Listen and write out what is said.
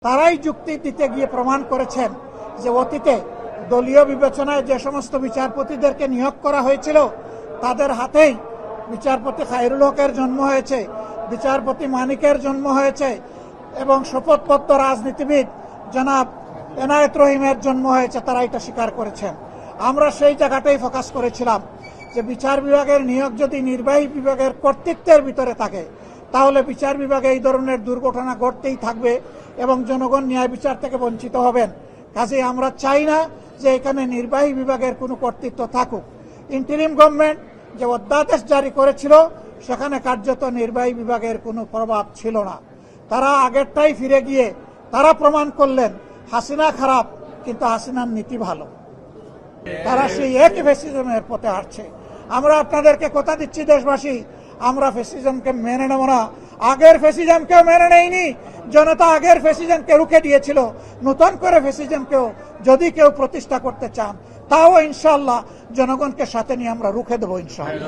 তারাই যুক্তি দিতে গিয়ে প্রমাণ করেছেন যে অতীতে দলীয় বিবেচনায় যে সমস্ত বিচারপতিদেরকে নিয়োগ করা হয়েছিল তাদের হাতেই বিচারপতি খায়রুল হকের জন্ম হয়েছে, বিচারপতি মানিকের জন্ম হয়েছে এবং শপথবদ্ধ রাজনীতিবিদ জনাব এনায়েত রহিমের জন্ম হয়েছে। তারা এটা স্বীকার করেছেন। আমরা সেই জায়গাটাই ফোকাস করেছিলাম যে বিচার বিভাগের নিয়োগ যদি নির্বাহী বিভাগের কর্তৃত্বের ভিতরে থাকে তাহলে বিচার বিভাগে এই ধরনের দুর্ঘটনা ঘটতেই থাকবে এবং জনগণ ন্যায় বিচার থেকে বঞ্চিত হবেন। কাজেই আমরা চাই না যে এখানে নির্বাহী বিভাগের কোনো কর্তৃত্ব থাকুক। ইন্টারিম গভর্নমেন্ট যে অধ্যাদেশ জারি করেছিল সেখানে কার্যত নির্বাহী বিভাগের কোনো প্রভাব ছিল না। তারা আগেরটাই ফিরে গিয়ে তারা প্রমাণ করলেন হাসিনা খারাপ কিন্তু হাসিনার নীতি ভালো। তারা সেই একই ফ্যাসিজমের পথে হাঁটছে। আমরা আপনাদেরকে কথা দিচ্ছি দেশবাসী, আমরা ফ্যাসিজমকে মেনে নেব না। আগের ফ্যাসিজমকেও মেনে নেয়নি জনতা, আগের ফ্যাসিজমকে রুখে দিয়েছিল। নতুন করে ফ্যাসিজমকেও যদি কেউ প্রতিষ্ঠা করতে চান তাও ইনশাআল্লাহ জনগণকে সাথে নিয়ে আমরা রুখে দেবো ইনশাআল্লাহ।